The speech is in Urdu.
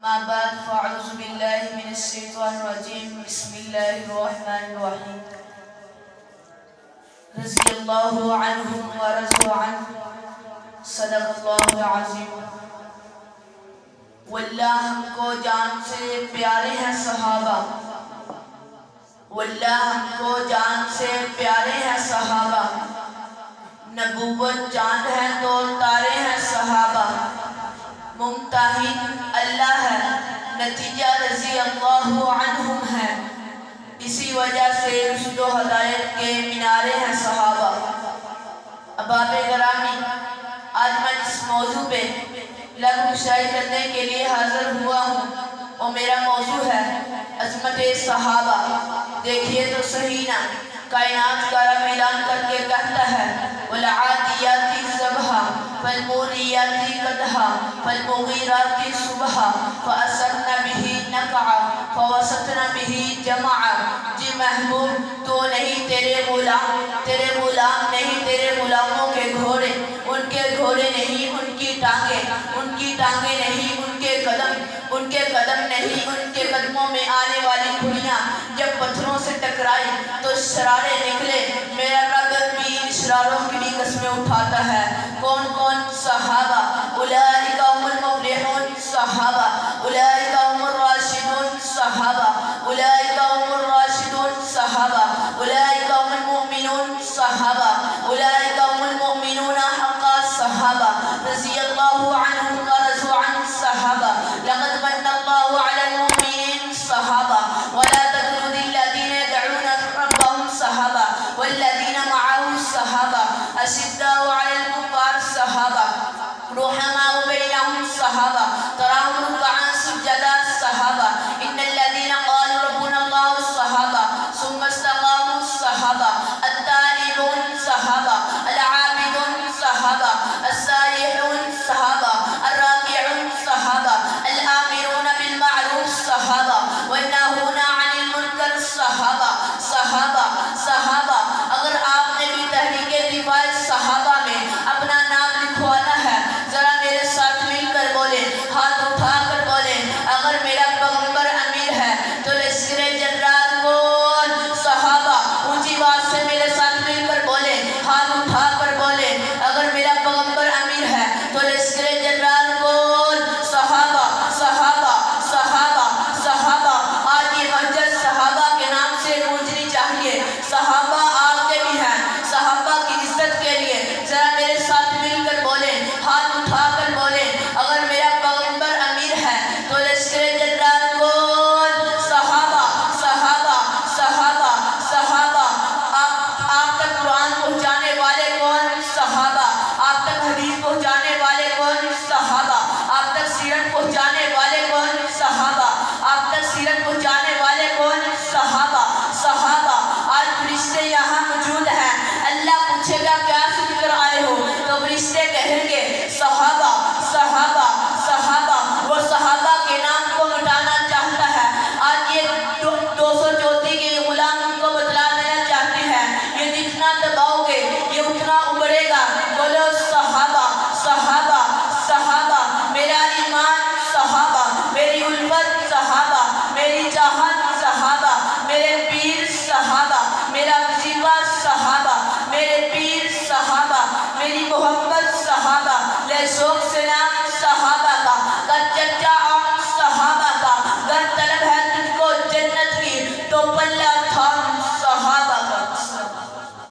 أما بعد فأعوذ بالله من الشيطان الرجيم بسم الله الرحمن الرحيم رضي الله عنهم ورضوا عنه صدق اللہ العظیم. واللہ ہم کو جان سے پیارے ہیں صحابہ، واللہ ہم کو جان سے پیارے ہیں صحابہ، نبوت چاند ہے تو تارے ہیں صحابہ، ممتحن اللہ ہے نتیجہ رضی اللہ عنہم ہے، اسی وجہ سے رشد و ہدایت کے مینارے ہیں صحابہ. احباب گرامی، آج میں اس موضوع پہ لفظ شائع کرنے کے لیے حاضر ہوا ہوں اور میرا موضوع ہے عظمت صحابہ. دیکھیے تو صحیح نا، کائنات کا رب اعلان کر کے کہتا ہے وَالْعَادِيَاتِ ضَبْحًا فَالْمُورِيَاتِ قَدْحًا فَالْمُغِيرَاتِ صُبْحًا فَأَثَرْنَ بِهِ نَقْعًا فَوَسَطْنَ بِهِ جَمْعًا. جی محبوب، تو نہیں تیرے غلام نہیں، تیرے غلاموں کے گھوڑے، ان کے گھوڑے نہیں ان کی ٹانگیں نہیں ان کے قدم نہیں ان کے قدموں میں آنے والی گھڑیاں جب پتھروں سے ٹکرائی تو شرارے نکلے. میرا رب بھی شراروں کی بھی قسمیں اٹھاتا ہے. کون کون؟ صحابہ. اولئک هم المفلحون صحابہ، اولئک هم الراشدون صحابہ، اولئک هم الراشدون صحابہ، اولئک هم المؤمنون صحابہ، اولئک هم المؤمنون حقا صحابہ رضی اللہ عنہم ورضوا عنہ صحابہ. لقد من اللہ علی المؤمنین صحابہ ولا تطرد الذین يدعون ربهم صحابہ والذین معه صحابہ اشداء علی الکفار صحابہ رحماء بینہم صحابہ تراہم رکعا سجدا صحابہ ان الذین قالوا ربنا اللہ صحابہ ثم استقاموا صحابہ التائبون صحابہ العابدون صحابہ السائحون صحابہ الراکعون صحابہ الآمرون بالمعروف صحابہ والناہون عن المنکر صحابہ. صحابہ اگر آپ نے بھی تحریک دفاع صحابہ میں اپنا نام لکھوانا ہے، ذرا میرے ساتھ مل کر بولیں، ہاتھ اٹھا کر بولیں اگر میرا پیغمبر امیر ہے تو لشکر جنرال کون؟ صحابہ. اونچی بات سے میرے ساتھ مل کر بولیں، ہاتھ اٹھا کر بولیں اگر میرا پیغمبر امیر ہے تو لشکر جنرال کون؟ صحابہ. آج یہ مسجد صحابہ کے نام سے گونجنی چاہیے. صحابہ آپ کے بھی ہیں، صحابہ کی عزت کے لیے ذرا میرے ساتھ مل کر بولیں، ہاتھ اٹھا کر بولیں اگر میرا پیغمبر امیر ہے تو لشکر جنرال کون؟ صحابہ. آپ تک قرآن پہنچانے والے کون؟ صحابہ. آپ تک حدیث پہنچانے والے کون؟ صحابہ. آپ تک سیرت پہنچانے والے کون؟ صحابہ. آپ تک سیرت پہنچانے والے کون؟ صحابہ. آج فرشتے یہاں موجود ہیں، اللہ پوچھے گا کیا سن کر آئے ہو تو فرشتے کہیں گے صحابہ. وہ صحابہ کے نام کو مٹانا چاہتا ہے. آج یہ 234 کے غلام ان کو بتلا دینا چاہتے ہیں یہ جتنا دباؤ گے یہ اتنا ابھرے گا. بولو صحابہ. میرا ایمان صحابہ، میری الفت صحابہ، میری چاہت صحابہ، میرے پیر صحابہ، میرا وظیفہ صحابہ، میرے پیر صحابہ، میری محبت صحابہ، لے شوق سے نام صحابہ کا، کر چرچا عام صحابہ کا. گر طلب ہے تجھ کو جنت کی تو پلہ